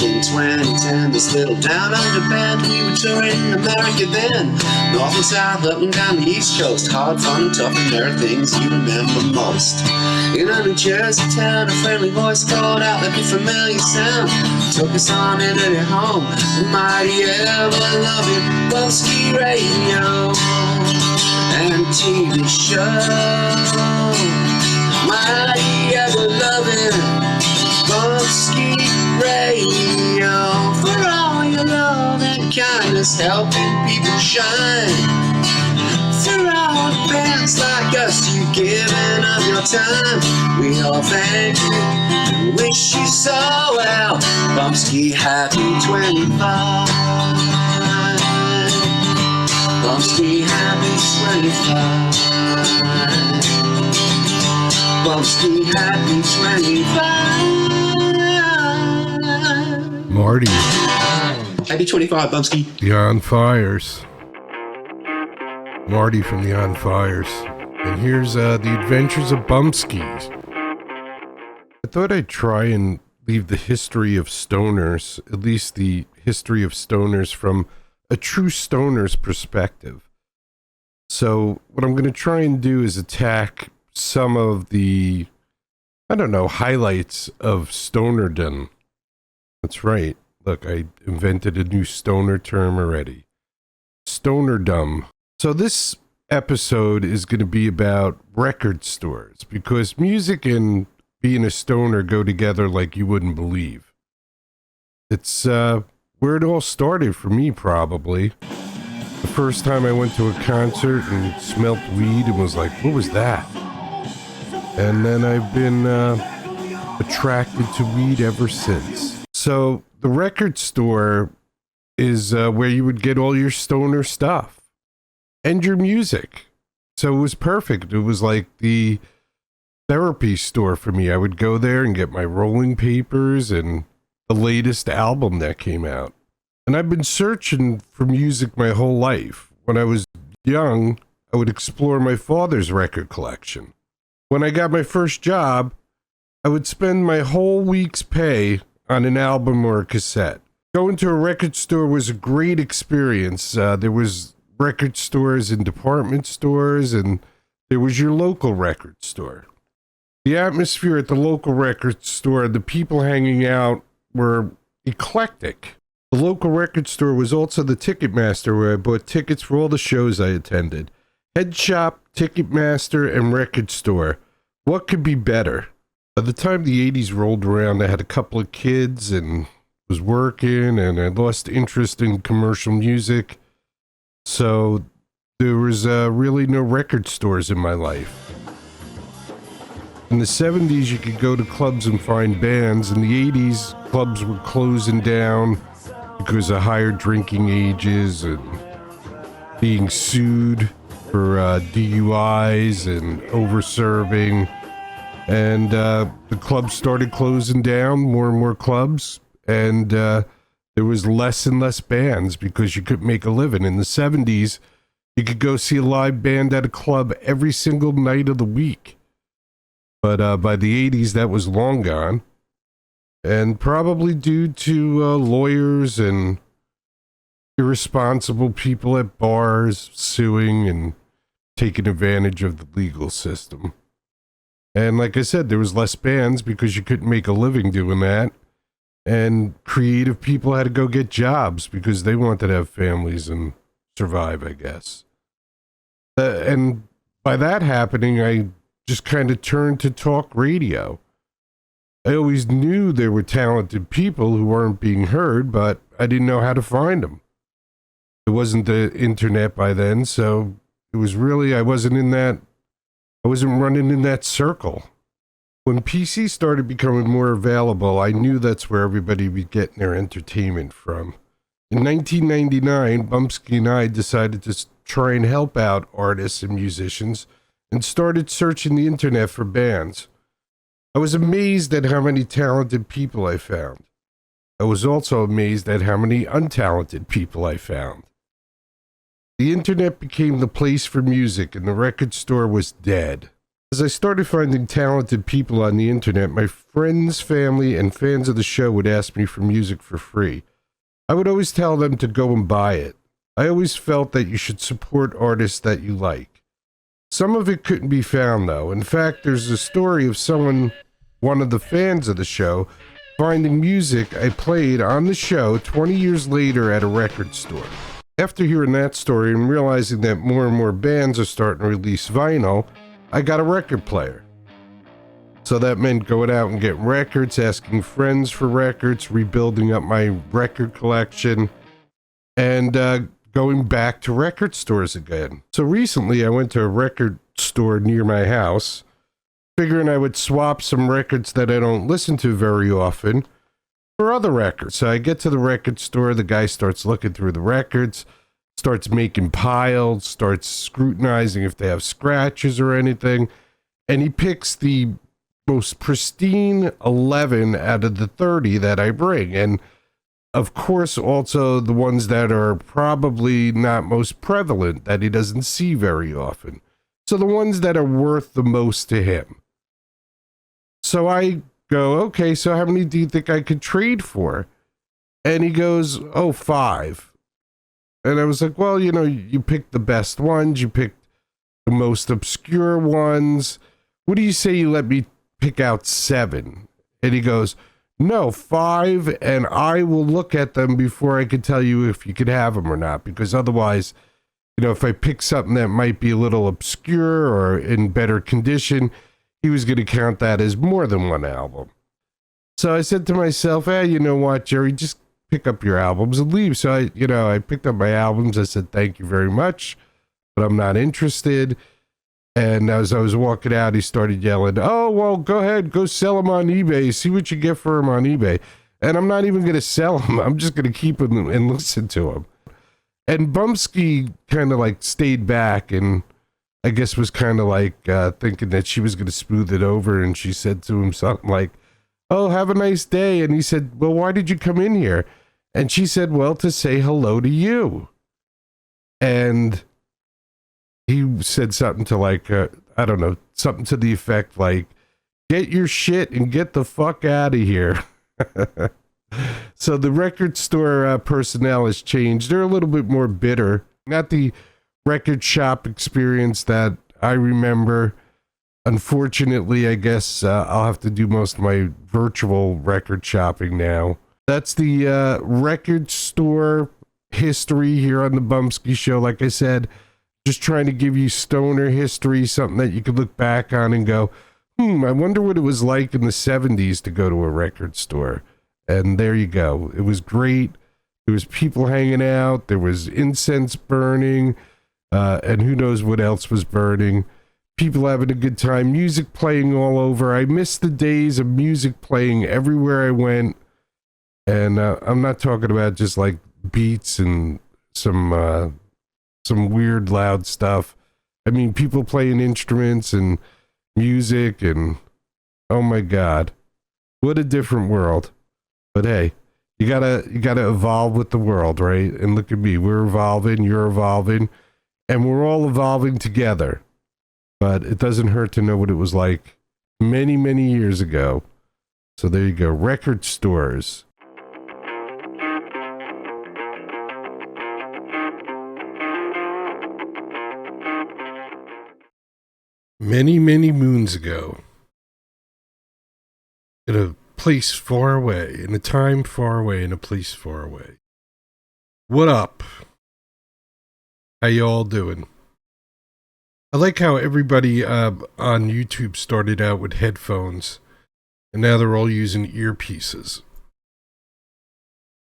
in 2010. This little down under band, we were touring America then. North and south, up and down the east coast. Hard, fun, tough, and there are things you remember most. In a New Jersey town, a friendly voice called out like a familiar sound. Took us on into their home, the mighty ever-loving Bumpskey radio and TV show. Mighty ever-loving Bumpskey radio. For all your love and kindness, helping people shine. For all bands like us, you've given of your time. We all thank you and wish you so well. Bumpskey, happy 25. Bumpskey, happy 25. Bumpskey, happy 25. Marty. Happy 25, Bumpskey. The On Fires. Marty from the On Fires. And here's The Adventures of Bumpskey. I thought I'd try and leave the history of stoners, at least the history of stoners, from a true stoner's perspective. So what I'm going to try and do is attack some of the, highlights of stonerdom. That's right. Look, I invented a new stoner term already. Stonerdom. So this episode is going to be about record stores, because music and being a stoner go together like you wouldn't believe. It's where it all started for me, probably. The first time I went to a concert and smelt weed and was like, what was that? And then I've been attracted to weed ever since. So the record store is where you would get all your stoner stuff and your music. So it was perfect. It was like the therapy store for me. I would go there and get my rolling papers and the latest album that came out. And I've been searching for music my whole life. When I was young, I would explore my father's record collection. When I got my first job, I would spend my whole week's pay on an album or a cassette. Going to a record store was a great experience. There was record stores and department stores, and there was your local record store. The atmosphere at the local record store, the people hanging out were eclectic. The local record store was also the Ticketmaster, where I bought tickets for all the shows I attended. Head shop, Ticketmaster, and record store. What could be better? By the time the 80s rolled around, I had a couple of kids and was working, and I lost interest in commercial music. So there was really no record stores in my life. In the 70s, you could go to clubs and find bands. In the 80s, clubs were closing down because of higher drinking ages and being sued for DUIs and over-serving. And the clubs started closing down, more and more clubs. And there was less and less bands because you couldn't make a living. In the 70s, you could go see a live band at a club every single night of the week. But by the 80s, that was long gone. And probably due to lawyers and irresponsible people at bars suing and taking advantage of the legal system. And like I said, there was less bands because you couldn't make a living doing that. And creative people had to go get jobs because they wanted to have families and survive, I guess. And by that happening, I just kind of turned to talk radio. I always knew there were talented people who weren't being heard, but I didn't know how to find them. It wasn't the internet by then, so it was really, I wasn't running in that circle. When PC started becoming more available, I knew that's where everybody would be getting their entertainment from. In 1999, Bumpskey and I decided to try and help out artists and musicians and started searching the internet for bands. I was amazed at how many talented people I found. I was also amazed at how many untalented people I found. The internet became the place for music, and the record store was dead. As I started finding talented people on the internet, my friends, family, and fans of the show would ask me for music for free. I would always tell them to go and buy it. I always felt that you should support artists that you like. Some of it couldn't be found, though. In fact, there's a story of someone, one of the fans of the show, finding music I played on the show 20 years later at a record store. After hearing that story and realizing that more and more bands are starting to release vinyl, I got a record player. So that meant going out and getting records, asking friends for records, rebuilding up my record collection, and going back to record stores again. So recently I went to a record store near my house, figuring I would swap some records that I don't listen to very often for other records. So I get to the record store, the guy starts looking through the records, starts making piles, starts scrutinizing if they have scratches or anything, and he picks the most pristine 11 out of the 30 that I bring. And of course, also the ones that are probably not most prevalent, that he doesn't see very often. So the ones that are worth the most to him. So I go, okay, so how many do you think I could trade for? And he goes, oh, 5. And I was like, well, you know, you picked the best ones, you picked the most obscure ones. What do you say you let me pick out 7? And he goes, no, 5, and I will look at them before I can tell you if you could have them or not, because otherwise, you know, if I pick something that might be a little obscure or in better condition, he was going to count that as more than one album. So I said to myself, you know what, Jerry, just pick up your albums and leave. So I picked up my albums. I said, thank you very much, but I'm not interested. And as I was walking out, he started yelling, oh, well, go ahead, go sell them on eBay. See what you get for them on eBay. And I'm not even going to sell them. I'm just going to keep them and listen to them. And Bumpskey kind of like stayed back and I guess was kind of like thinking that she was going to smooth it over. And she said to him something like, oh, have a nice day. And he said, well, why did you come in here? And she said, well, to say hello to you. And he said something to like, I don't know, something to the effect like, get your shit and get the fuck out of here. So the record store personnel has changed. They're a little bit more bitter. Not the record shop experience that I remember. Unfortunately, I guess I'll have to do most of my virtual record shopping now. That's the record store history here on the Bumpskey Show. Like I said, just trying to give you stoner history, something that you could look back on and go, I wonder what it was like in the 70s to go to a record store. And there you go. It was great. There was people hanging out. There was incense burning. And who knows what else was burning. People having a good time. Music playing all over. I miss the days of music playing everywhere I went. And I'm not talking about just like beats and some weird loud stuff. I mean, people playing instruments and music and oh my God, what a different world. But hey, you gotta evolve with the world, right? And look at me, we're evolving, you're evolving, and we're all evolving together. But it doesn't hurt to know what it was like many, many years ago. So there you go, record stores. Many, many moons ago, in a place far away, in a time far away, in a place far away. What up? How you all doing? I like how everybody on YouTube started out with headphones, and now they're all using earpieces.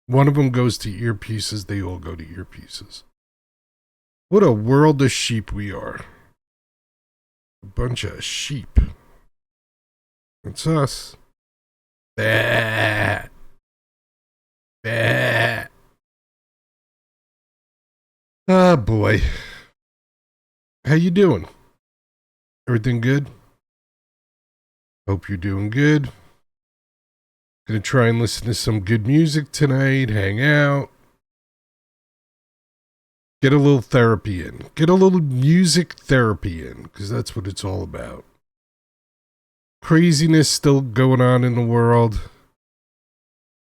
One of them goes to earpieces, they all go to earpieces. What a world of sheep we are. A bunch of sheep. It's us. Bah. Bah. Ah, boy. How you doing? Everything good? Hope you're doing good. Gonna try and listen to some good music tonight, hang out. Get a little therapy in. Get a little music therapy in, because that's what it's all about. craziness still going on in the world.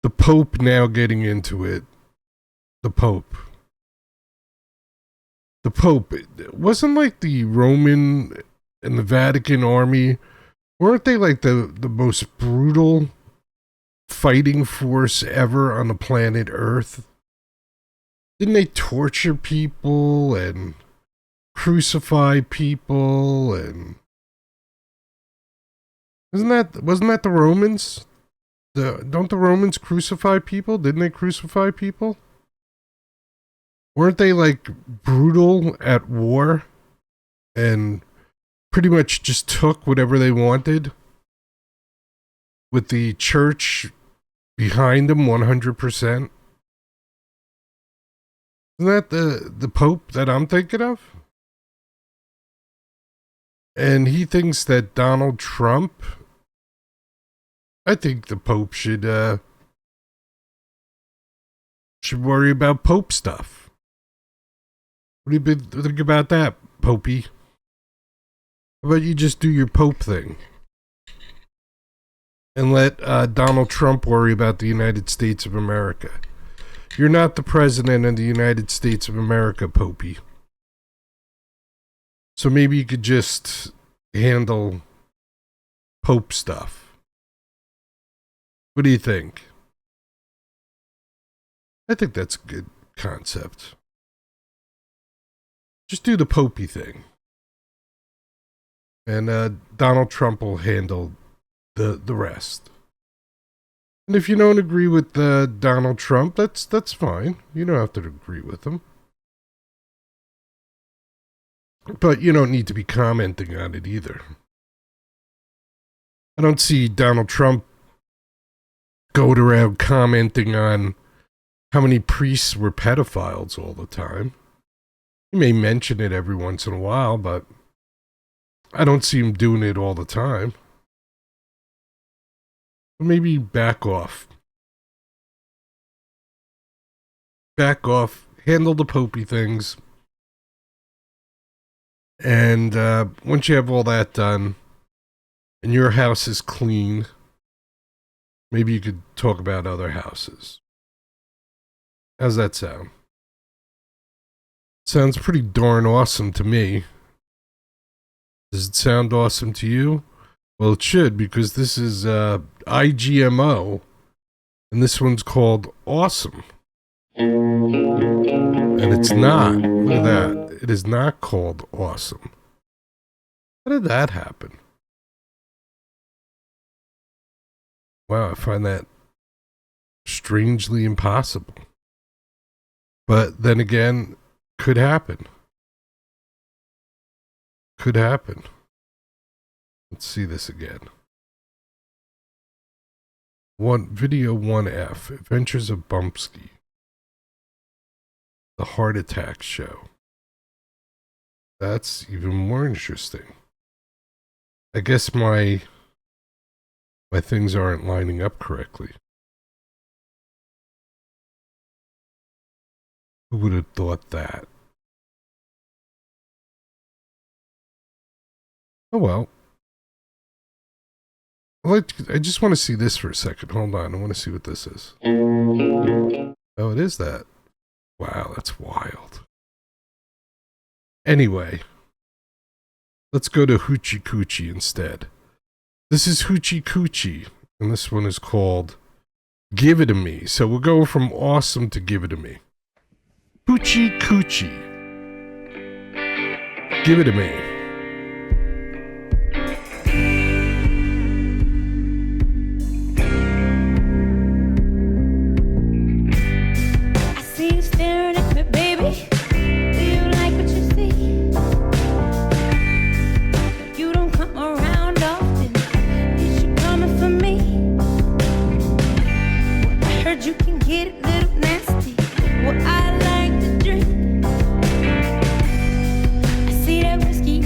The Pope now getting into it. The Pope. It wasn't like the Roman and the Vatican army. Weren't they like the most brutal fighting force ever on the planet Earth? Didn't they torture people and crucify people? And wasn't that the Romans? Don't the Romans crucify people? Didn't they crucify people? Weren't they like brutal at war and pretty much just took whatever they wanted with the church behind them 100%? Isn't that the Pope that I'm thinking of? And he thinks that Donald Trump, I think the Pope should worry about Pope stuff. What do you think about that, Popey? How about you just do your Pope thing? And let Donald Trump worry about the United States of America. You're not the president of the United States of America, Popey. So maybe you could just handle Pope stuff. What do you think? I think that's a good concept. Just do the Popey thing. And Donald Trump will handle the rest. And if you don't agree with Donald Trump, that's fine. You don't have to agree with him. But you don't need to be commenting on it either. I don't see Donald Trump going around commenting on how many priests were pedophiles all the time. He may mention it every once in a while, but I don't see him doing it all the time. Maybe back off. Back off. Handle the Popey things. And once you have all that done, and your house is clean, maybe you could talk about other houses. How's that sound? Sounds pretty darn awesome to me. Does it sound awesome to you? Well, it should, because this is IGMO, and this one's called Awesome. And it's not. Look at that. It is not called Awesome. How did that happen? Wow, I find that strangely impossible. But then again, could happen. Could happen. Let's see this again. Video 1F, Adventures of Bumpskey. The Heart Attack Show. That's even more interesting. I guess my things aren't lining up correctly. Who would have thought that? Oh well. I just want to see this for a second. Hold on. I want to see what this is. Oh, it is that. Wow, that's wild. Anyway, let's go to Hoochie Coochie instead. This is Hoochie Coochie, and this one is called Give It To Me. So we'll go from awesome to Give It To Me. Hoochie Coochie. Give It To Me. Whiskey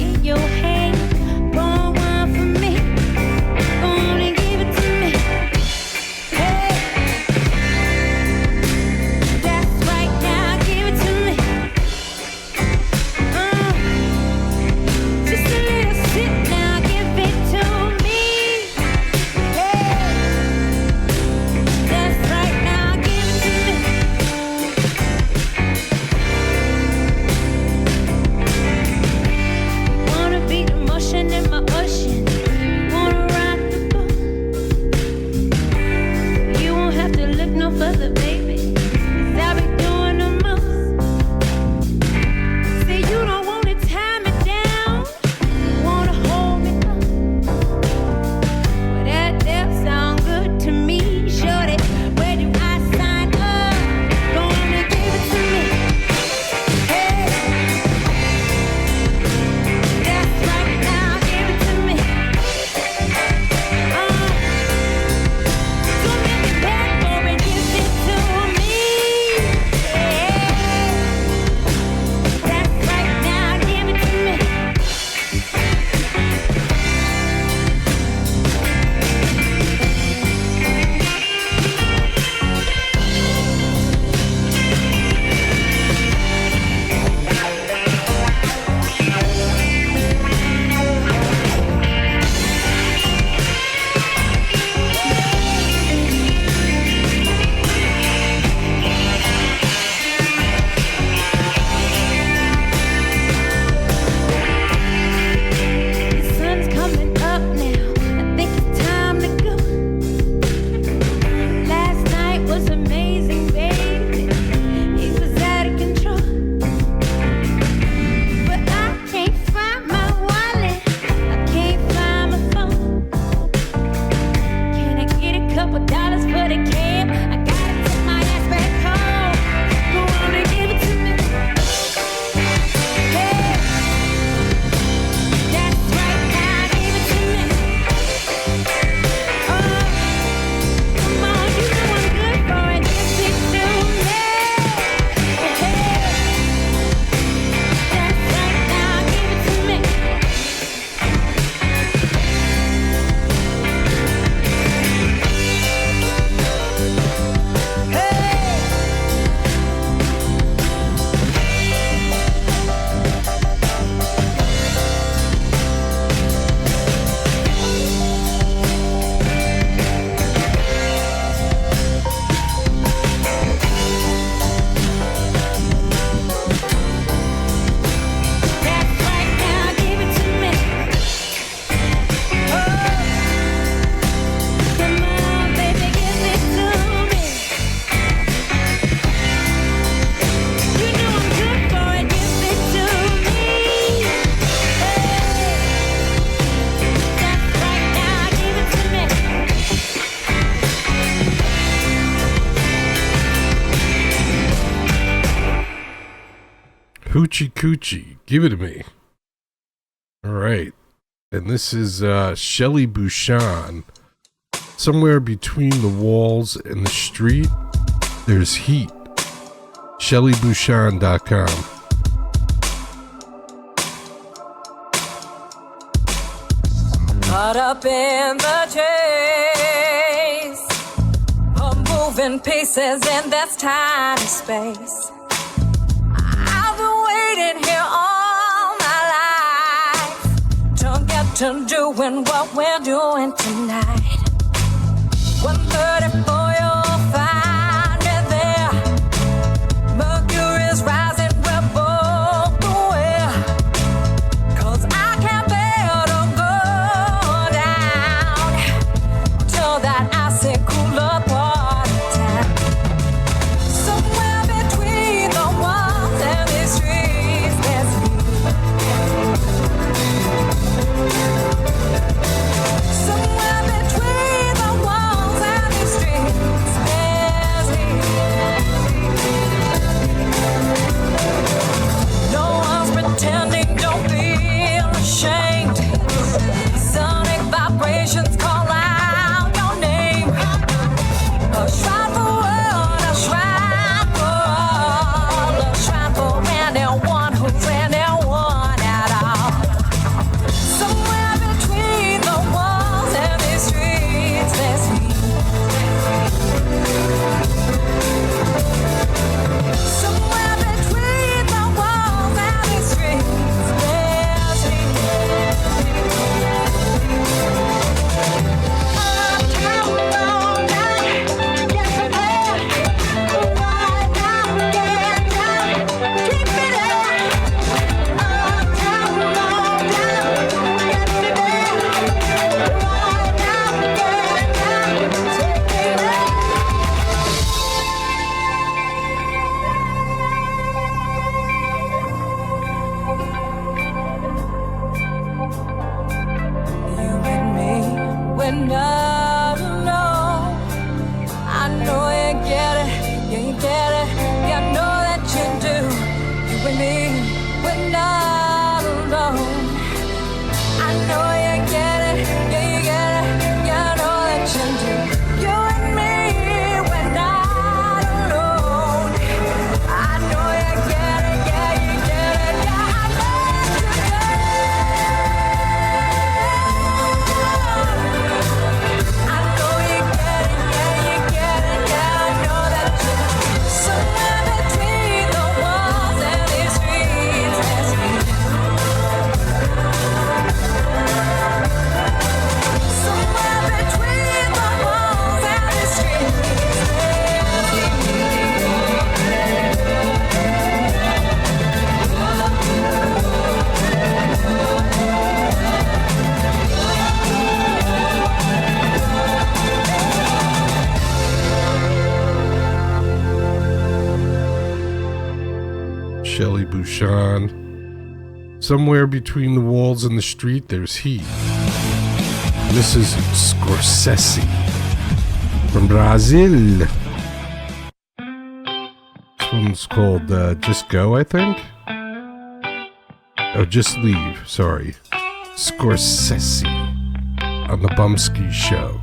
Hoochie Coochie. Give it to me. All right. And this is Shelly Bouchon. Somewhere between the walls and the street, there's heat. ShellyBouchon.com. Caught up in the chase of moving pieces in this tiny space. I've been waiting here all my life to get to doing what we're doing tonight. 1:34, you'll find me there. Mercury's rising, we're both aware. 'Cause I can't bear to go down till that icy cooler part of town. Somewhere between the walls and these streets, there's somewhere between the walls and these streets, there's no one's pretending, don't feel ashamed. Sonic vibrations call out your name. A shrine for world, a shrine for all, a shrine for anyone who's anyone at all. Somewhere between the walls and these streets, there's heat. Somewhere between the walls and these streets, there's heat. Uptown, all night, get me there. Right now, get down, keep me there. Uptown, all night, get me there. Right now, get down, take me there. You and me, we're not alone. I know you get it, yeah, you get it, yeah, I know that you do. You and me, we're not alone. I know you get it, yeah, you get it, yeah, I know that you do. You and me, we're not alone. I know you get it, yeah, you get it, yeah, I know that you do. I know you get it, yeah, you get it, yeah, I know that you do. Somewhere between the walls and these streets, there's heat. Somewhere between the walls and these streets, there's Shelly Bouchon. Somewhere between the walls and the street, there's heat. This is Scorsese from Brazil. This one's called Just Go, I think. Oh, Just Leave, sorry. Scorsese on the Bumpskey Show.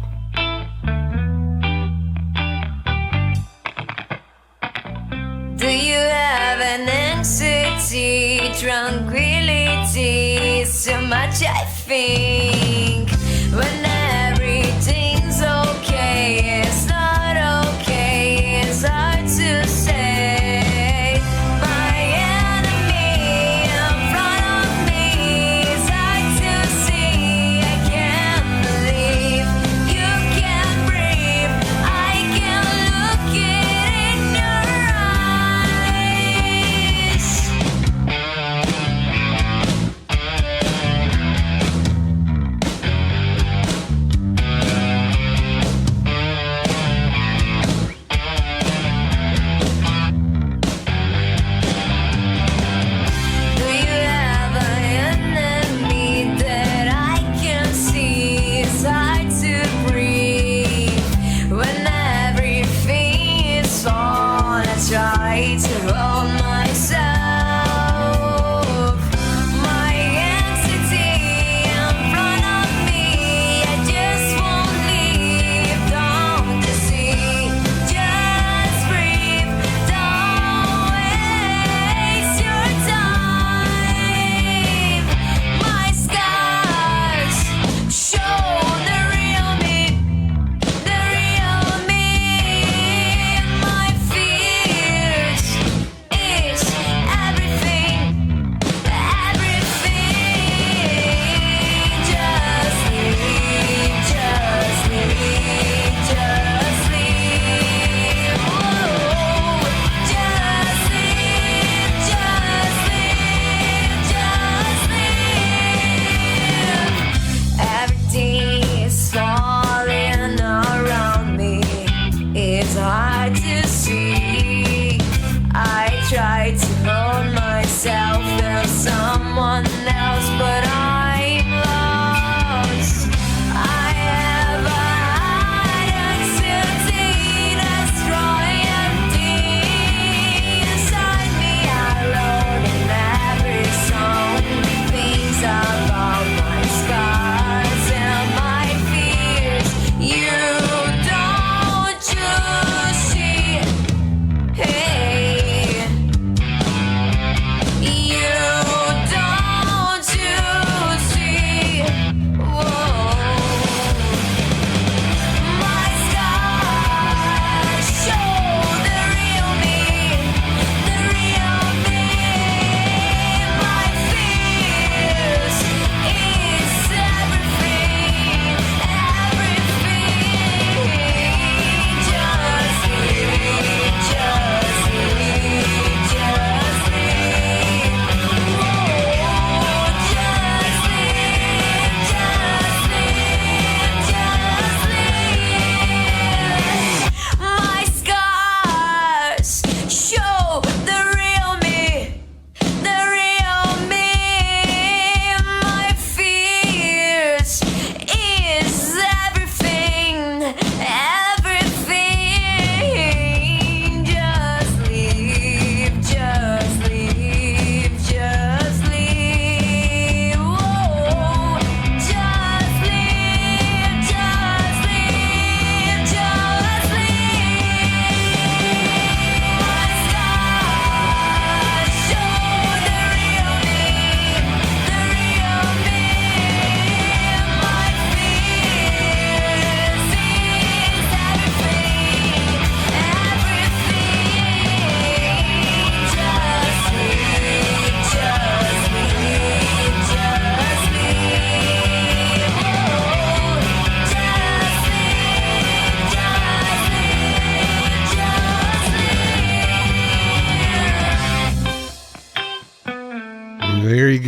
Do you have an anxiety, tranquility? So much I think when everything's okay, it's not okay, it's hard to say. My enemy in front of me, it's hard to see. I can't believe you can't breathe. I can look it in your eyes.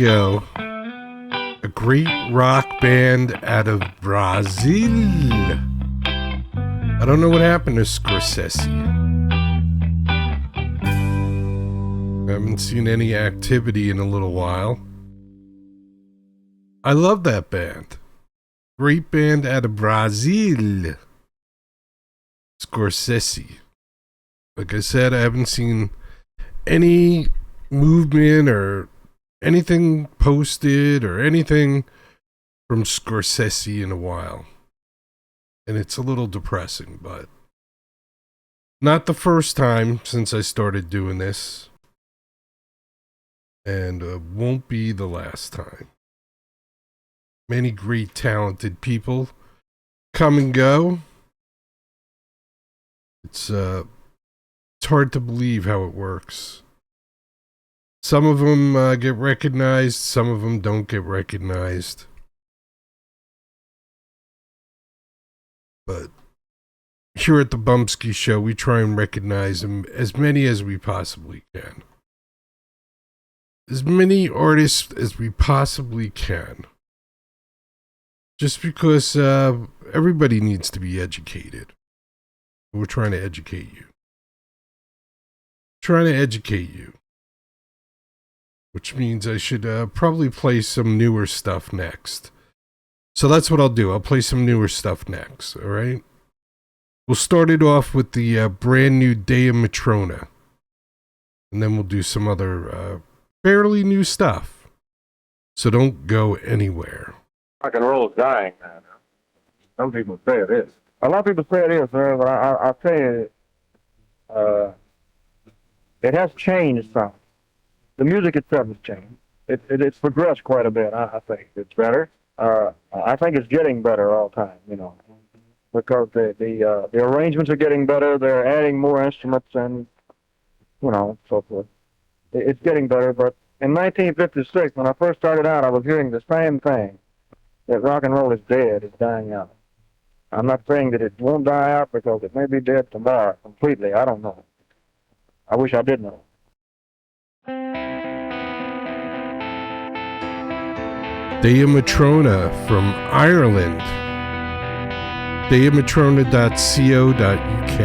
ago, a great rock band out of Brazil. I don't know what happened to Scorsese. I haven't seen any activity in a little while. I love that band. Great band out of Brazil. Scorsese. Like I said, I haven't seen any movement or anything posted or anything from Scorsese in a while. And it's a little depressing, but not the first time since I started doing this. And won't be the last time. Many great talented people come and go. It's hard to believe how it works. Some of them get recognized, some of them don't get recognized. But here at the Bumpskey Show, we try and recognize them, as many as we possibly can. As many artists as we possibly can. Just because everybody needs to be educated. We're trying to educate you. Which means I should probably play some newer stuff next. So that's what I'll do. I'll play some newer stuff next, alright? We'll start it off with the brand new Dea Matrona. And then we'll do some other fairly new stuff. So don't go anywhere. Rock and roll is dying, man. Some people say it is. A lot of people say it is, sir, but I'll tell you, it has changed some. The music itself has changed. It's progressed quite a bit, I think. It's better. I think it's getting better all the time, you know, because the arrangements are getting better. They're adding more instruments and, you know, so forth. It's getting better, but in 1956, when I first started out, I was hearing the same thing, that rock and roll is dead, it's dying out. I'm not saying that it won't die out because it may be dead tomorrow completely. I don't know. I wish I did know. Dea Matrona from Ireland. DeaMatrona.co.uk.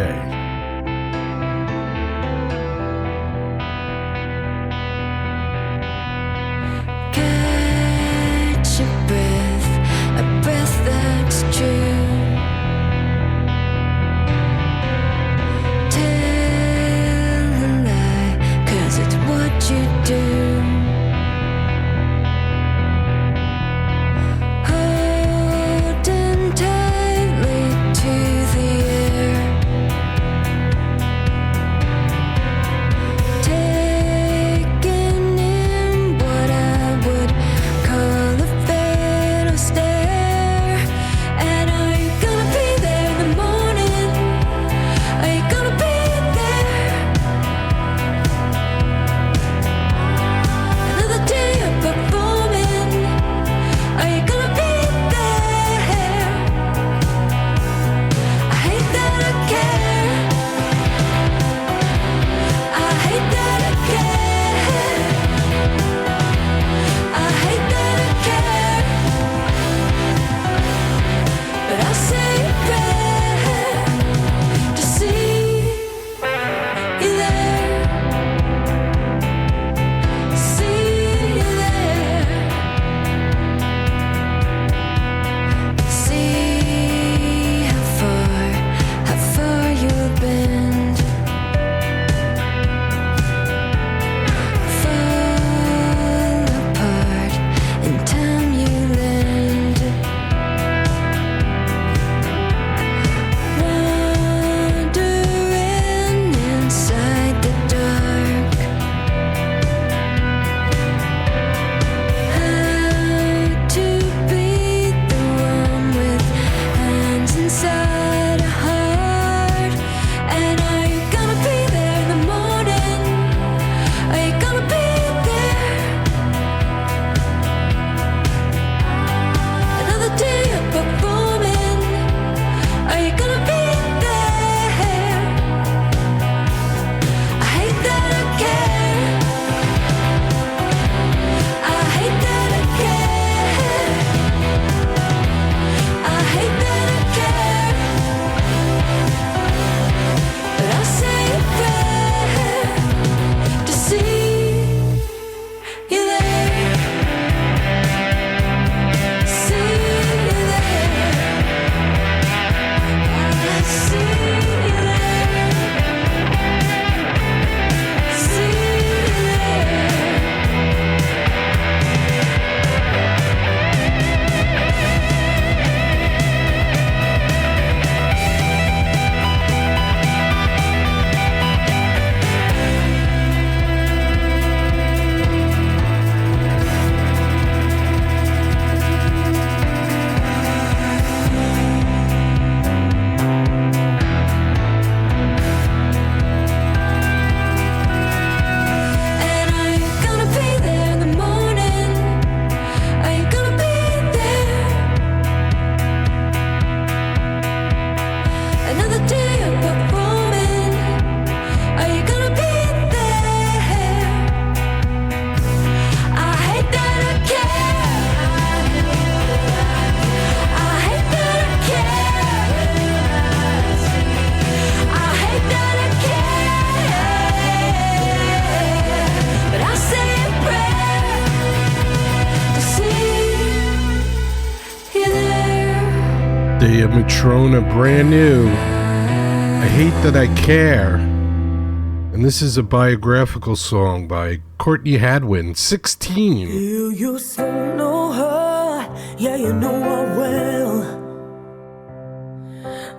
Catch a breath that's true. Tell a lie, 'cause it's what you do. Holding tightly to the air. The Matrona, brand new. I Hate That I Care. And this is a biographical song by Courtney Hadwin, 16. You used to know her, yeah, you know her well.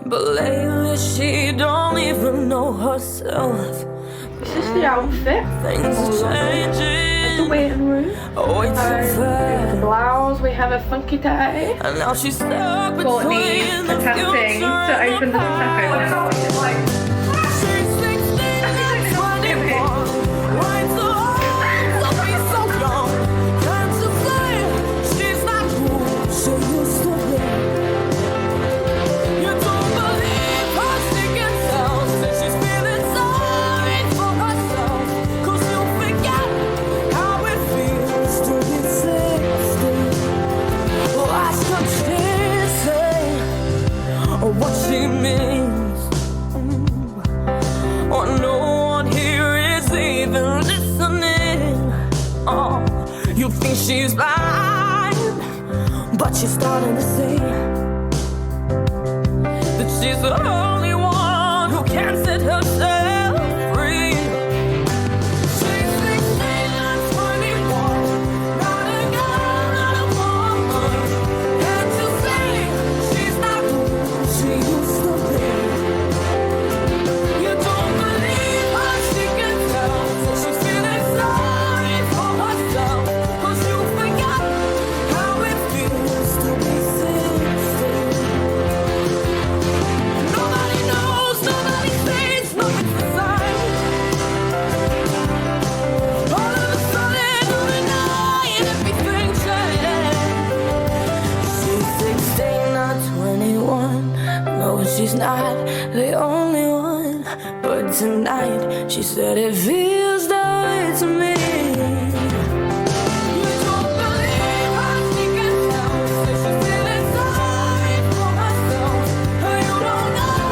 But lately she don't even know herself. This is the outfit. Things are changing. The waiting room. Oh, it's so We have the fast. blouse. We have a funky tie. And now she's stuck Courtney between the attempting future to and open the the taco. past. She's 16 and 21. Right so old, so be so young. Can't you say she's not cool? She used to be. You don't believe her, she can tell. Says she's feeling sorry for herself. 'Cause you forget how it feels to be 16. Well, I should say what she means. Oh, no one here is even listening. Oh, you think she's blind, but she's starting to see that she's the only one who can set herself free. She's 16 and 21, not a girl, not a woman. Can't you see she's not who she used to be? You don't believe her, she can tell. So she's feeling sorry for herself. 'Cause you forgot how it feels to be 16. Nobody knows, nobody thinks, nothing's the same. All of a sudden, overnight, everything changed. She's 16, not 21. No, she's not the only one. But tonight, she said it feels that way to me. You don't believe her, she can tell. Says she's feeling sorry for herself. You don't know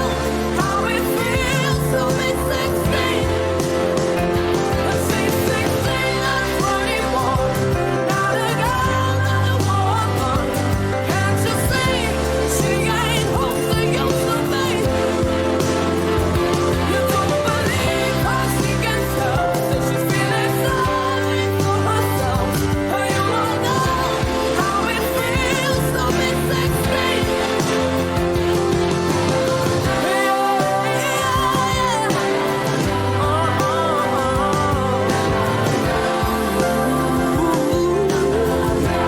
how it feels to be 16. She's 16 and 21. Not a girl, not a woman. Can't you see she ain't who she used to be? You don't believe her, she can tell. Says she's feeling sorry for herself. You don't know how it feels to be 16.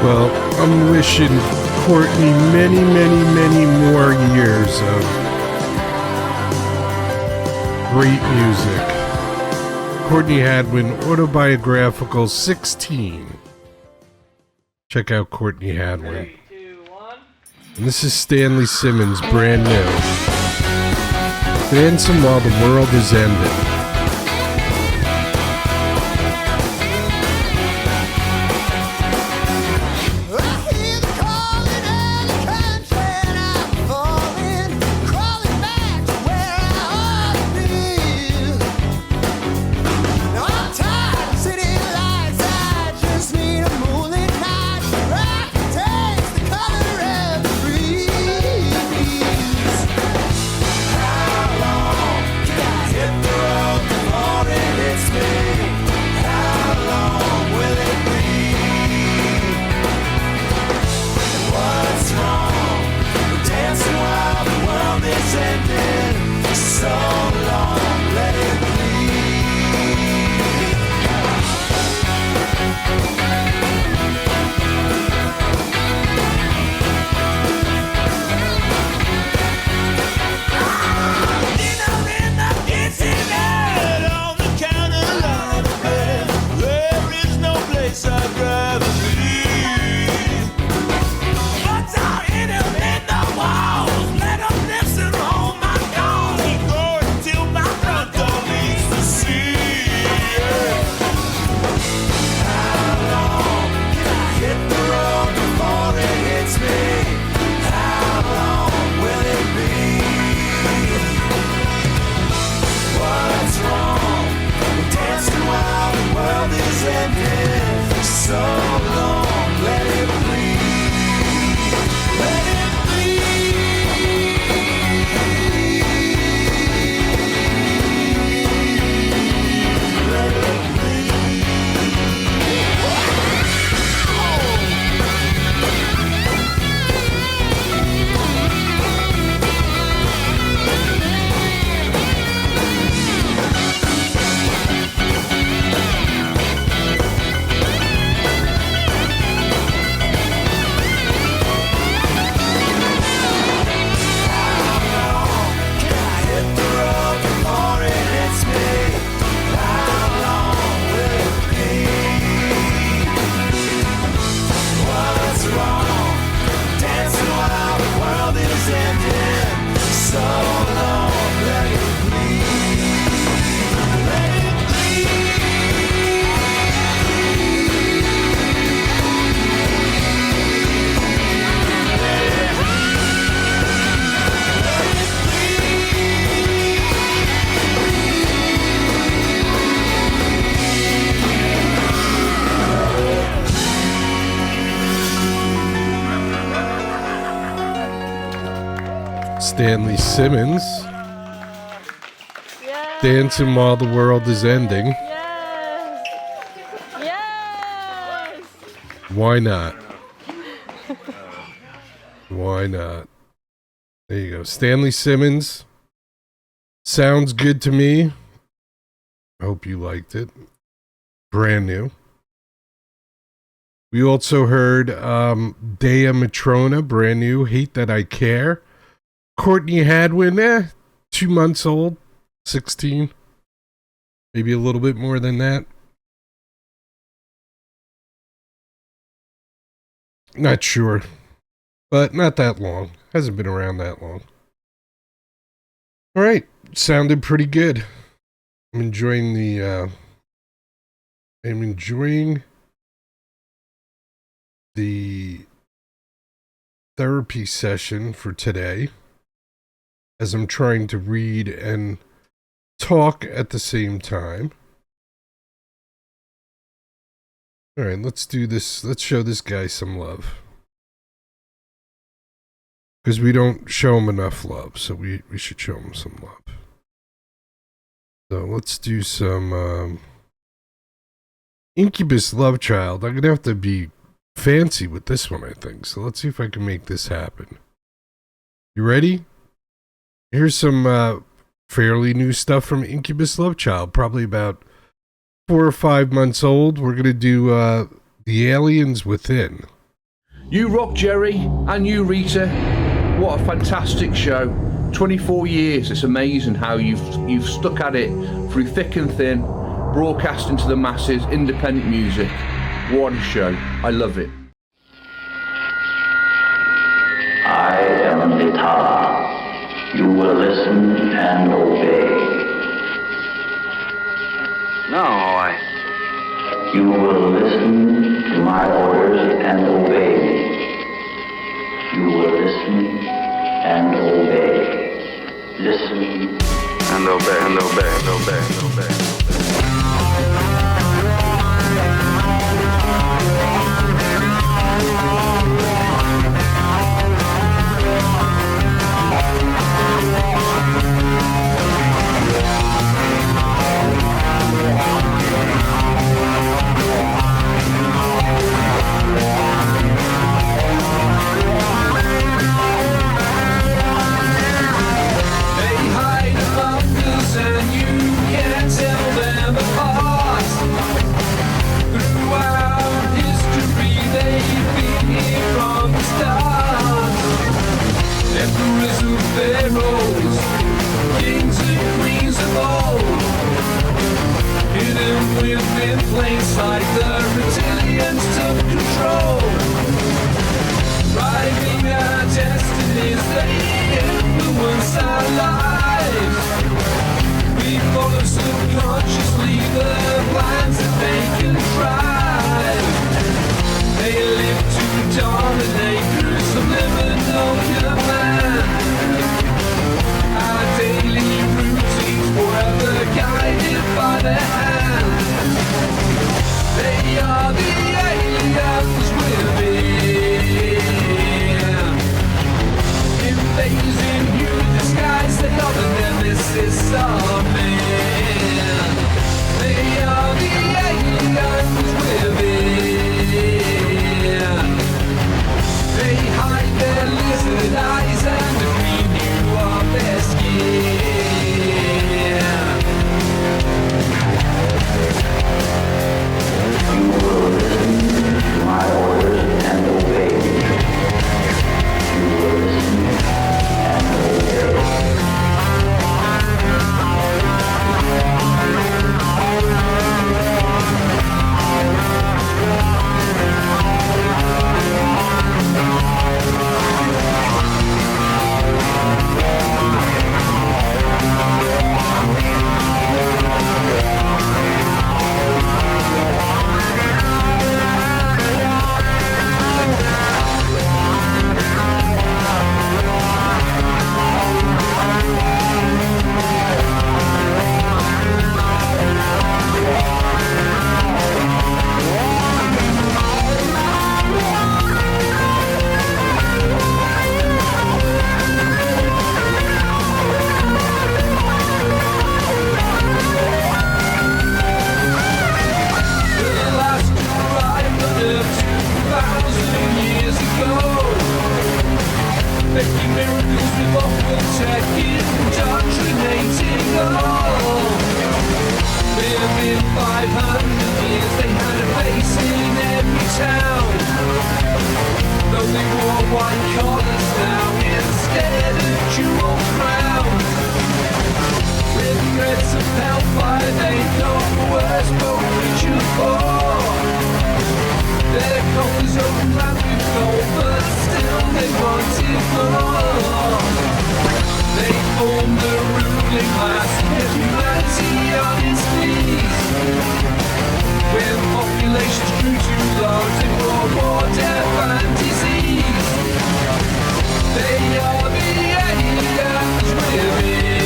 Well, I'm wishing Courtney many, many, many more years of great music. Courtney Hadwin, autobiographical, 16. Check out Courtney Hadwin. And this is Stanley Simmons, brand new. Dancing While the World Is Ending. I hear the calling of the country and I'm falling, crawling back to where I ought to be. Now I'm tired of city lights, I just need a moonlit night where I can taste the color of the breeze. How long can I hit the road? Stanley Simmons. Dancing While the World is Ending. Yes! Yes! Why not? Why not? There you go. Stanley Simmons. Sounds good to me. I hope you liked it. Brand new. We also heard Dea Matrona, brand new. Hate That I Care. Courtney Hadwin, 2 months old. 16. Maybe a little bit more than that. Not sure. But not that long. Hasn't been around that long. Alright. Sounded pretty good. I'm enjoying the therapy session for today as I'm trying to read and talk at the same time. All right, let's do this. Let's show this guy some love. Because we don't show him enough love, so we should show him some love. So let's do some Incubus Love Child. I'm going to have to be fancy with this one, I think. So let's see if I can make this happen. You ready? Here's some fairly new stuff from Incubus Love Child. Probably about 4 or 5 months old. We're going to do The Aliens Within. You rock, Jerry, and you, Rita. What a fantastic show. 24 years. It's amazing how you've stuck at it through thick and thin, broadcasting to the masses, independent music. What a show. I love it. I am Vita. You will listen and obey. No, You will listen to my orders and obey me. You will listen and obey. Listen and obey, and obey, and obey, and obey. And you can't tell them apart. Throughout history, they've been here from the start. Emperors and pharaohs, kings and queens of old, hidden within plain sight, the reptilians took control. Driving our destinies, they influence our lives. We follow subconsciously the plans that they can drive. They live to dominate through subliminal command. Our daily routines forever guided by their hand. They are the aliens within, invading human disguise. They are the nemesis of man. They are the aliens within. They hide their lizard eyes and the green hue of their skin. You will listen to my orders and obey me. You will listen and making miracles with awful tech, indoctrinating all. Within 500 years, they had a base in every town. Though they wore white collars now instead of jewel crowns. With threats of hellfire, they coerced both rich and poor. Their coffers overran with gold, but still they wanted more. They formed the ruling class, humanity on its knees. When populations grew too large, they brought war, death and disease. They are the aliens within.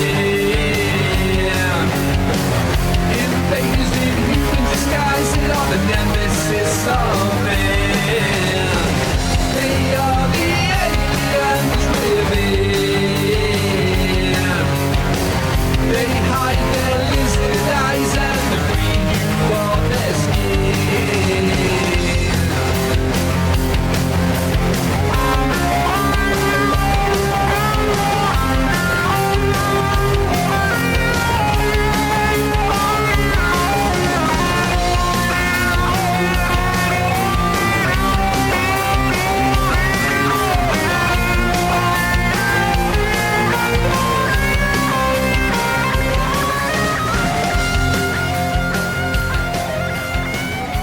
Invaders in human disguise, they are the nemesis of man. They are the aliens within. They hide their lizard eyes and the green hue of their skin.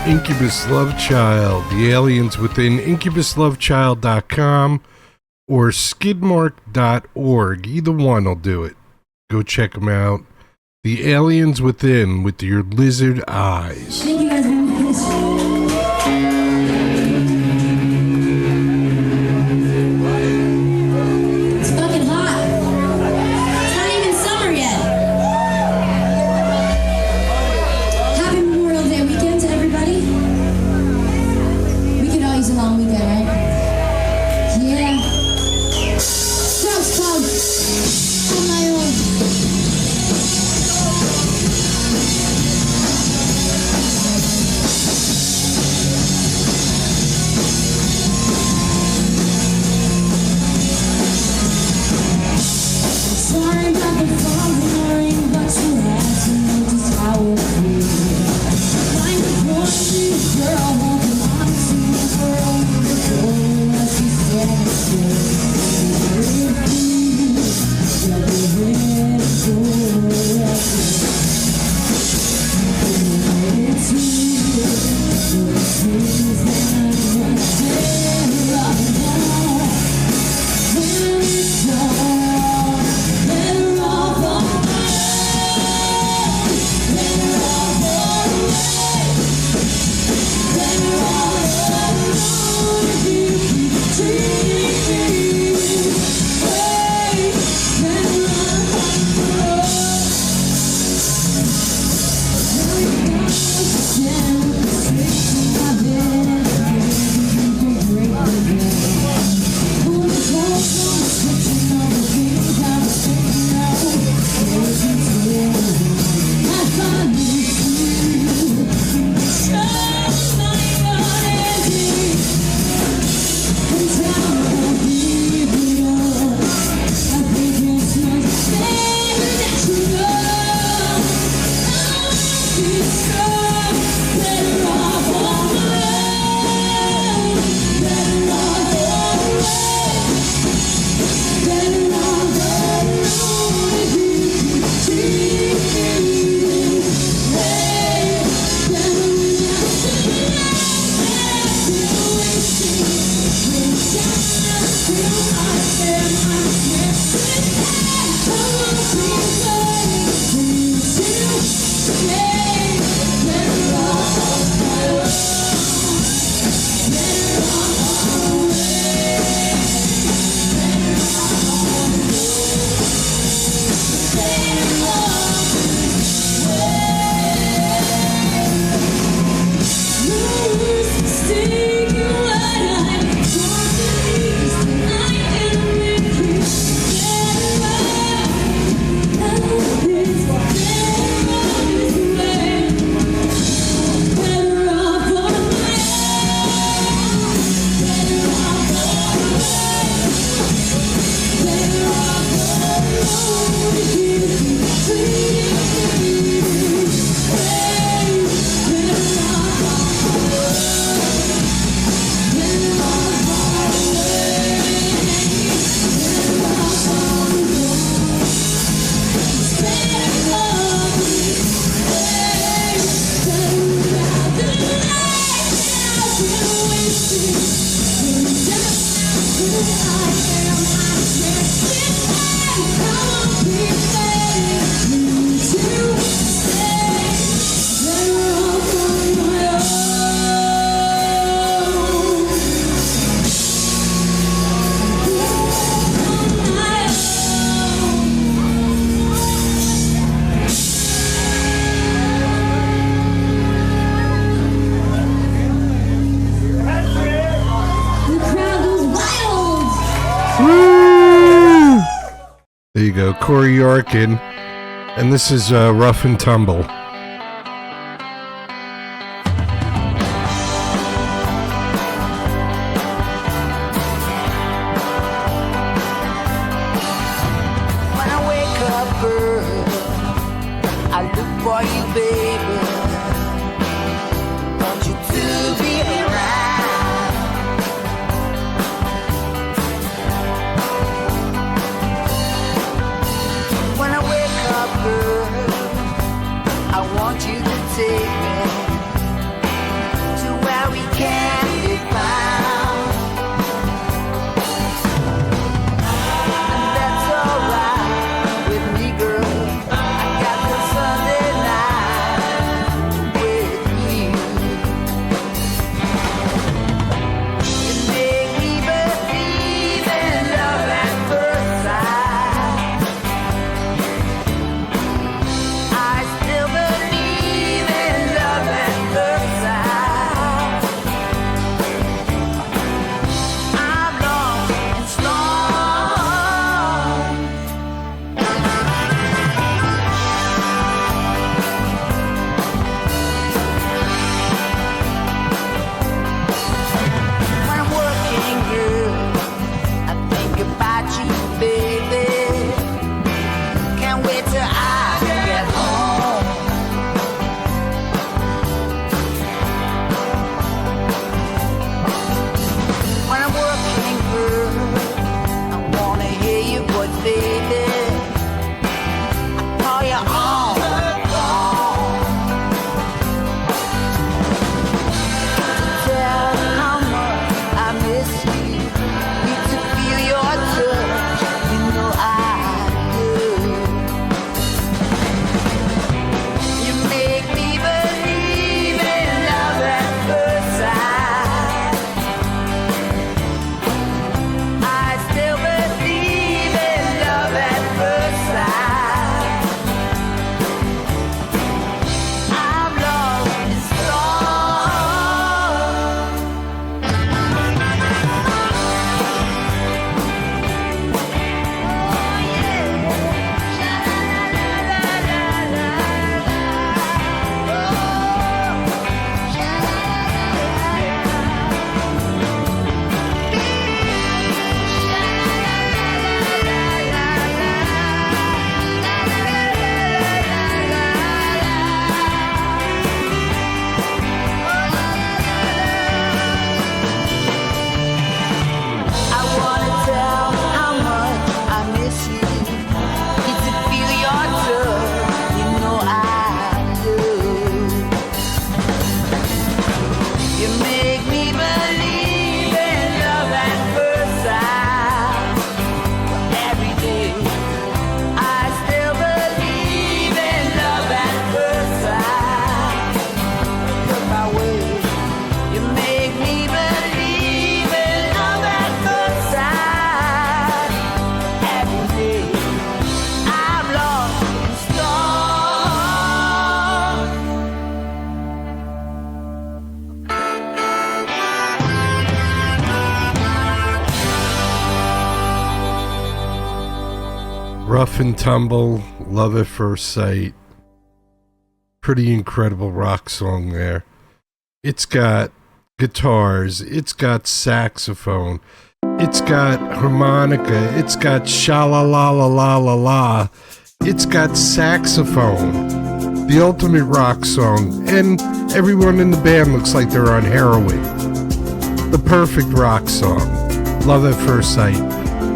Incubus Love Child, the aliens within, incubuslovechild.com or skidmark.org. Either one will do it. Go check them out. The aliens within with your lizard eyes. Thank you guys very much. It's fucking hot. It's not even summer yet. Happy Memorial Day weekend to everybody. We could all use a long weekend, right? Yeah. Strokes Club on my own. Sorry about the falling rain, but you had to notice how it feels. Find the poor little girl holding on to her own soul as she stands still. Like a red bull. It's you, the things that I'm dead right now. When it's all better off alone. Better off alone. Better There you go, Corey Yorkin. And this is Rough and Tumble. When I wake up, girl, I look for you, baby. Want you to be around. When I wake up, girl, I want you to take me to where we can be found. And that's alright with me, girl. I got the Sunday night with you. You make me believe in love at first sight. I still believe in love at first sight. I'm lost and strong. When I'm working, girl, I think about you, baby. Can't wait till I can get home. When I'm working, girl, I wanna hear your voice, baby. I call you on the phone. Tell how much I miss you. Need to feel your touch. You know I do. You make me believe in love at first sight. I still believe in love at first sight. I'm lost and strong. I wanna tell how much I miss you. Need to feel your touch, you know I do. You make me believe in love at first sight. Every day, I still believe in love at first sight. Look my way. You make me believe in love at first sight. Every day, I'm lost and strong. Rough and Tumble, Love at First Sight. Pretty incredible rock song there. It's got guitars, it's got saxophone, it's got harmonica, it's got sha-la-la-la-la-la-la, it's got saxophone. The ultimate rock song, and everyone in the band looks like they're on heroin. The perfect rock song. Love at First Sight.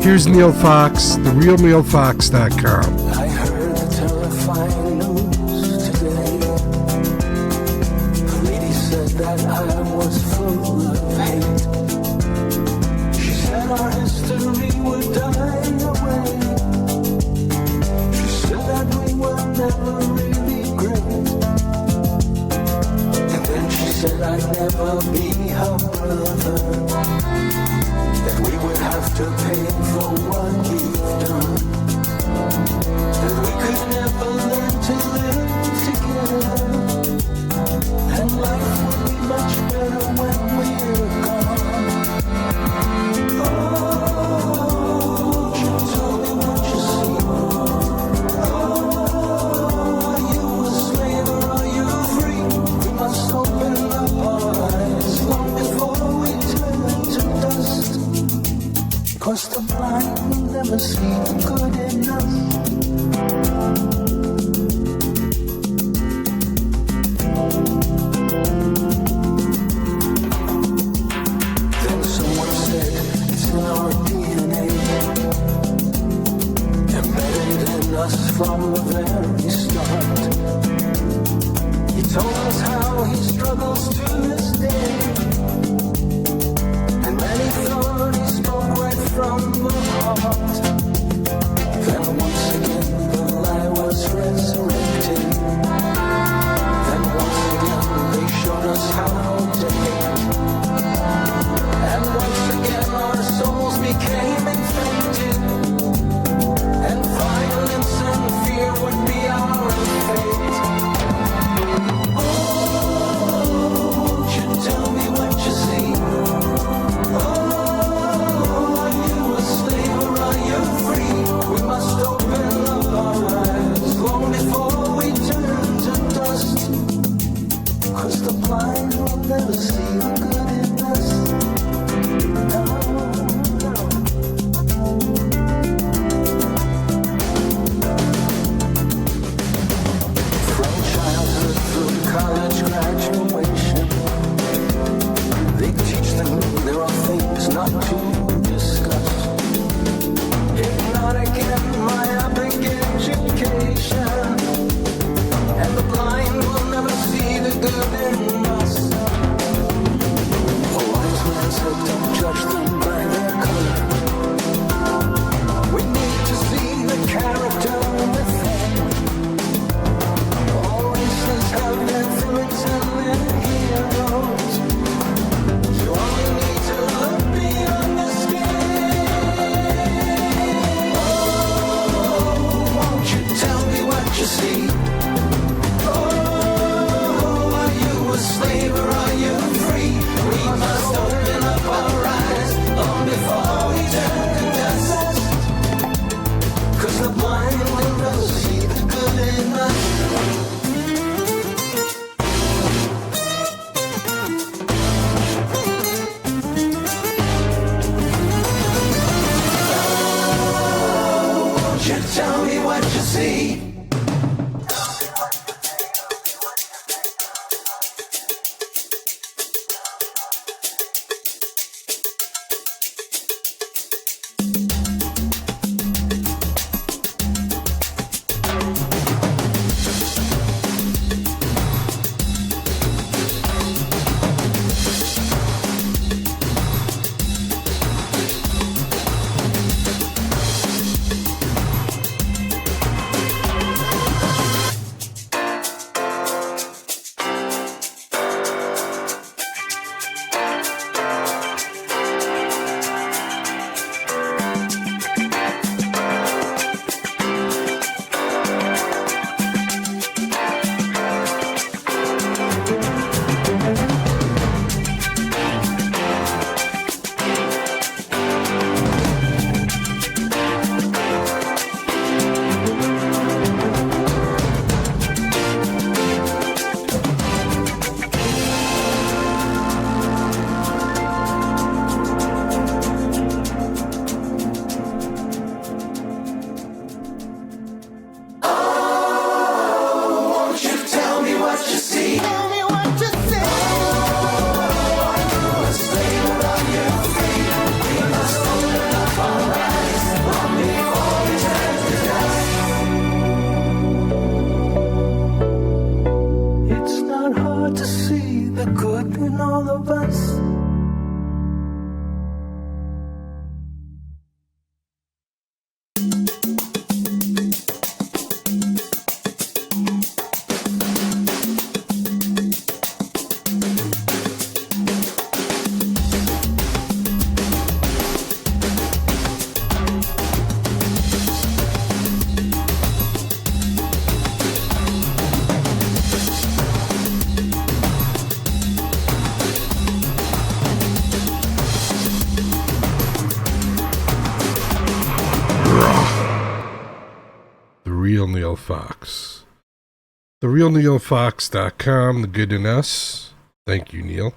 Here's Neil Fox, therealneilfox.com. I heard the telephone news today. The lady said that I was full of hate. She said our history would die away. She said that we were never really great. And then she said I'd never be her brother. That we would have to pay for what we've done. That we could never learn to live together. And life would be much better. never see the good in us. Then someone said it's in our DNA, embedded in us from the very start. He told us how he struggles to this day, and many thought he spoke right from the heart. Then once again the lie was resurrected. Then once again they showed us how to hate. And once again our souls became infected, and violence and fear would be our fate. Won't you tell me what you see? Are you a slave or are you free? We must open up our eyes long before we turn to dust. 'Cause the blind will never see the good in us. No, no. From childhood through college graduation, they teach them there are things not to discuss. Hypnotic and myopic education, and the blind will never see the good in us. A wise man said, don't judge them by their color. We need to see the character within. All races have their villains and their heroes. You only need to look beyond the skin. Oh, won't you tell me what you see? Oh, are you a slave or are you free? We must open up our eyes long before we turn to dust. 'Cause the blind will never see the good in us. Won't you tell me what you see? Won't you tell me what you see? Tell me what you see. Are you a slave or are you free? We must open up our eyes long before we turn to dust. It's not hard to see the good in all of us. Real Neil Fox. TheRealNeilFox.com, the good in us. Thank you, Neil.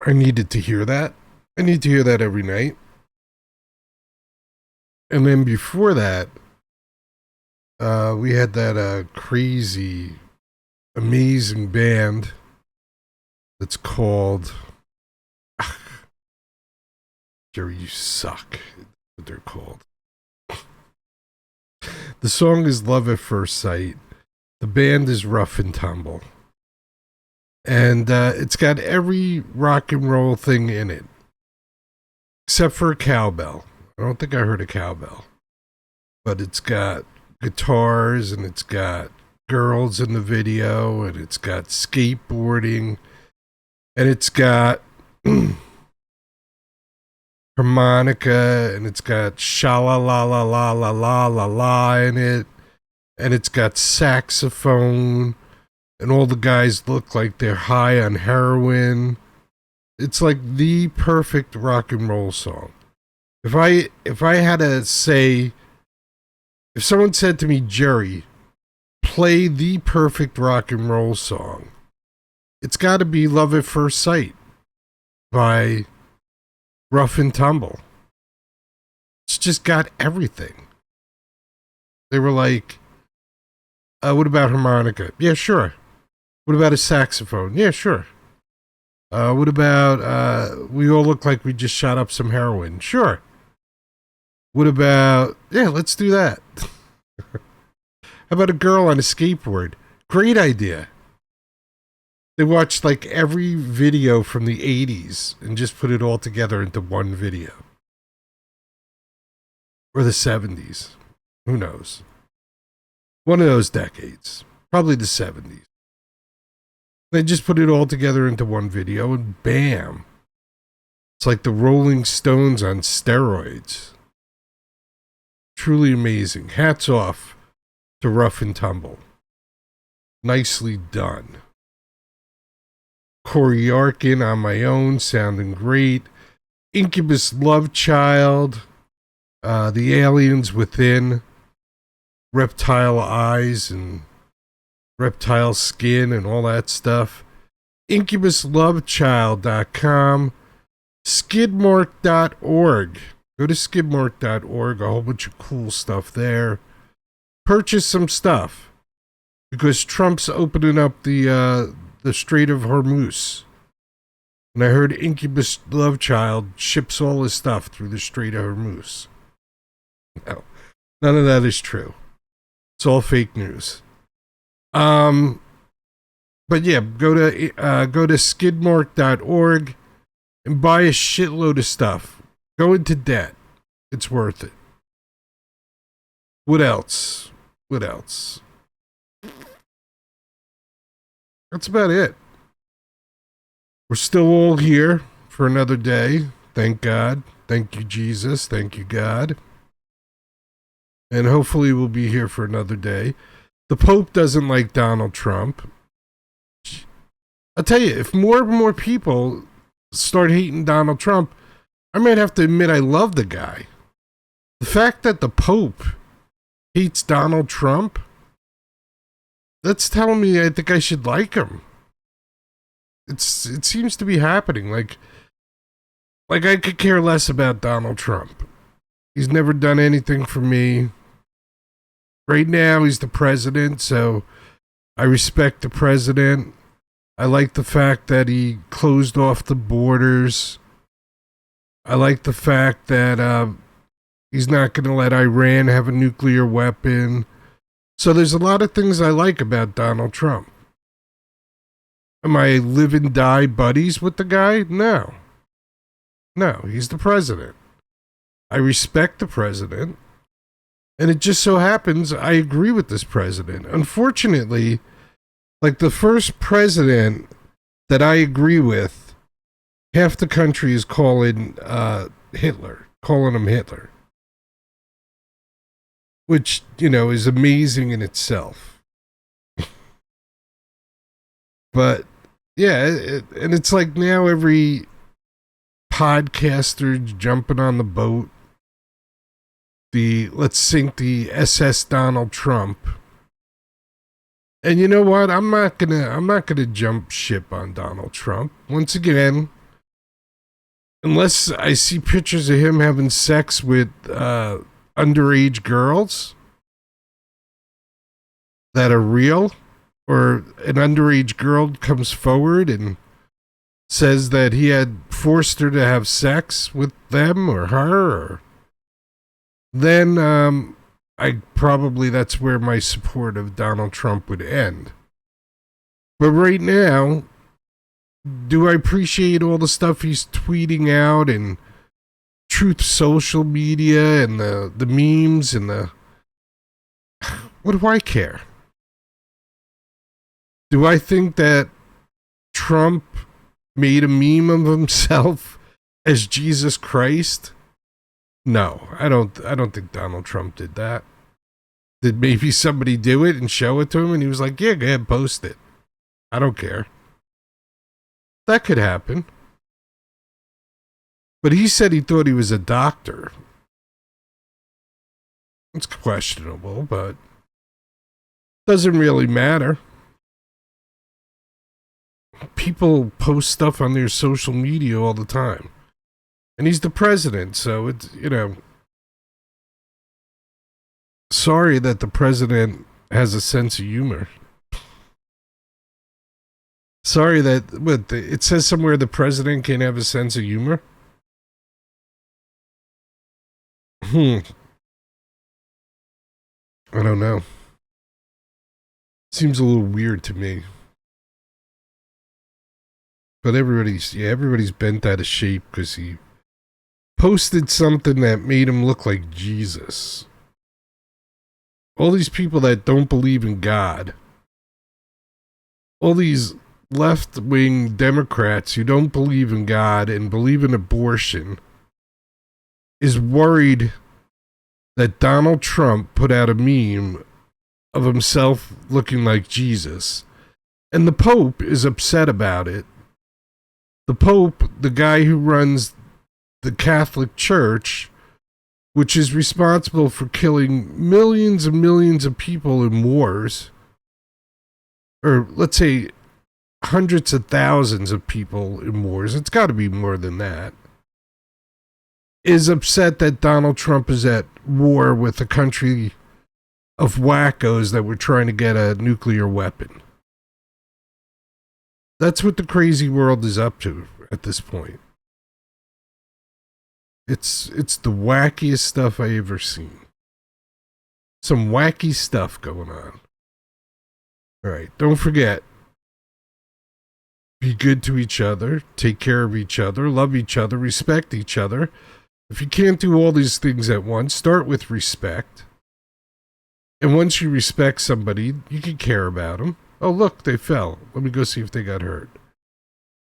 I needed to hear that. I need to hear that every night. And then before that, we had that crazy, amazing band that's called Jerry, you suck. That's what they're called. The song is Love at First Sight. The band is Rough and Tumble. And it's got every rock and roll thing in it. Except for a cowbell. I don't think I heard a cowbell. But it's got guitars, and it's got girls in the video, and it's got skateboarding, and it's got harmonica, and it's got sha-la la la la la la la la in it, and it's got saxophone, and all the guys look like they're high on heroin. It's like the perfect rock and roll song. If I had to say, if someone said to me, Jerry, play the perfect rock and roll song, it's got to be Love at First Sight by Rough and Tumble. It's just got everything. They were like, what about harmonica? Yeah, sure. What about a saxophone? Yeah, sure. What about, we all look like we just shot up some heroin? Sure. What about, yeah, let's do that. How about a girl on a skateboard? Great idea. They watched like every video from the 80s and just put it all together into one video. Or the 70s. Who knows? One of those decades. Probably the 70s. They just put it all together into one video and bam. It's like the Rolling Stones on steroids. Truly amazing. Hats off to Rough and Tumble. Nicely done. Corey Arkin on My Own, sounding great. Incubus Love Child. The Aliens Within. Reptile Eyes and reptile skin and all that stuff. IncubusLoveChild.com. Skidmark.org. Go to skidmark.org. A whole bunch of cool stuff there. Purchase some stuff. Because Trump's opening up the Strait of Hormuz. And I heard Incubus Love Child ships all his stuff through the Strait of Hormuz. No, none of that is true. It's all fake news. But yeah, go to skidmark.org and buy a shitload of stuff. Go into debt. It's worth it. What else? That's about it. We're still all here for another day. Thank God. Thank you, Jesus. Thank you, God. And hopefully we'll be here for another day. The Pope doesn't like Donald Trump. I'll tell you, if more and more people start hating Donald Trump, I might have to admit I love the guy. The fact that the Pope hates Donald Trump, that's telling me I think I should like him. It seems to be happening. Like I could care less about Donald Trump. He's never done anything for me. Right now, he's the president, so I respect the president. I like the fact that he closed off the borders. I like the fact that he's not going to let Iran have a nuclear weapon. So there's a lot of things I like about Donald Trump. Am I live and die buddies with the guy? No. No, he's the president. I respect the president. And it just so happens I agree with this president. Unfortunately, like the first president that I agree with, half the country is calling Hitler, calling him Hitler. Which, you know, is amazing in itself. But, yeah, and it's like now every podcaster jumping on the boat. Let's sink the SS Donald Trump. And you know what? I'm not gonna jump ship on Donald Trump. Once again, unless I see pictures of him having sex with underage girls that are real, or an underage girl comes forward and says that he had forced her to have sex with them or her, or then that's where my support of Donald Trump would end. But right now, do I appreciate all the stuff he's tweeting out and Truth social media and the memes and the... What do I care? Do I think that Trump made a meme of himself as Jesus Christ? No, I don't think Donald Trump did that. Did maybe somebody do it and show it to him and he was like, yeah, go ahead, post it. I don't care. That could happen. But he said he thought he was a doctor. It's questionable, but doesn't really matter. People post stuff on their social media all the time. And he's the president, so it's, sorry that the president has a sense of humor. Sorry that, it says somewhere the president can't have a sense of humor? I don't know. Seems a little weird to me. But everybody's bent out of shape because he posted something that made him look like Jesus. All these people that don't believe in God. All these left-wing Democrats who don't believe in God and believe in abortion is worried that Donald Trump put out a meme of himself looking like Jesus. And the Pope is upset about it. The Pope, the guy who runs the Catholic Church, which is responsible for killing millions and millions of people in wars, or let's say hundreds of thousands of people in wars, it's got to be more than that, is upset that Donald Trump is at war with a country of wackos that were trying to get a nuclear weapon. That's what the crazy world is up to at this point. It's the wackiest stuff I ever seen. Some wacky stuff going on. All right, don't forget. Be good to each other, take care of each other, love each other, respect each other. If you can't do all these things at once, start with respect. And once you respect somebody, you can care about them. Oh, look, they fell. Let me go see if they got hurt.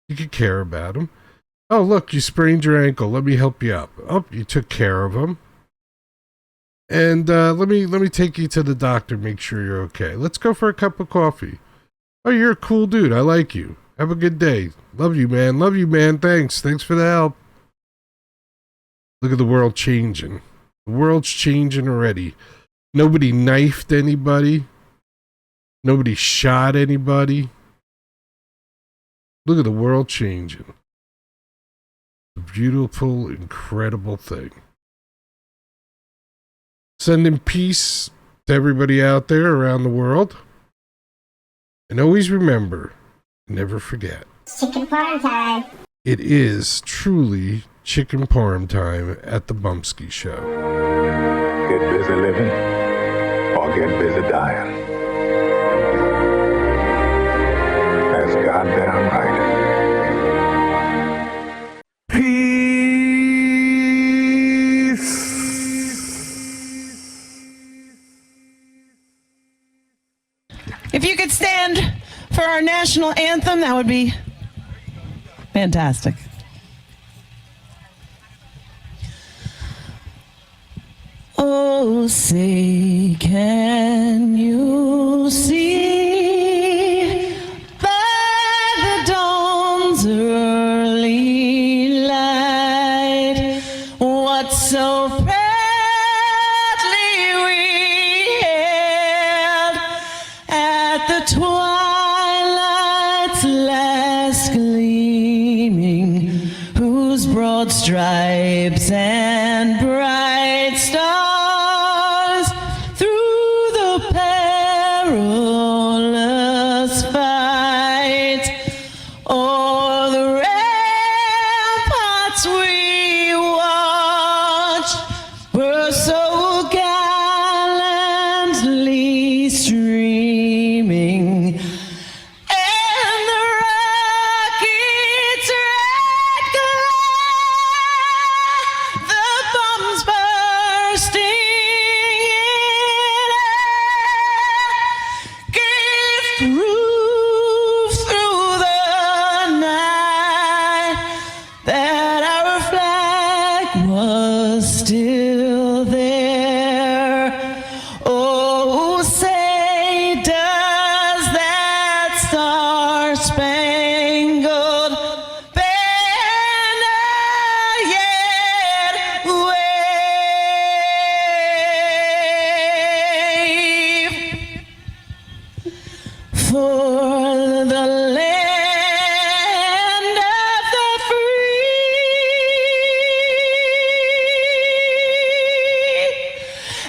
You can care about them. Oh, look, you sprained your ankle. Let me help you up. Oh, you took care of them. And let me take you to the doctor, make sure you're okay. Let's go for a cup of coffee. Oh, you're a cool dude. I like you. Have a good day. Love you, man. Love you, man. Thanks. Thanks for the help. Look at the world changing. The world's changing already. Nobody knifed anybody. Nobody shot anybody. Look at the world changing. A beautiful, incredible thing. Sending peace to everybody out there around the world. And always remember, never forget. Chicken parm time. It is truly chicken parm time at the Bumpskey Show. Get busy living or get busy dying. That's goddamn right. If you could stand for our national anthem, that would be fantastic. Oh, say, can you see by the dawn's early light what so proudly we hailed at the twilight's last gleaming, whose broad stripes and bright stars still there. Oh, say does that star-spangled banner yet wave for the land of the free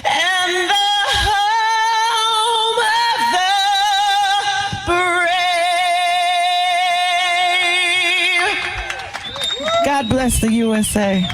and the home of the brave. God bless the USA.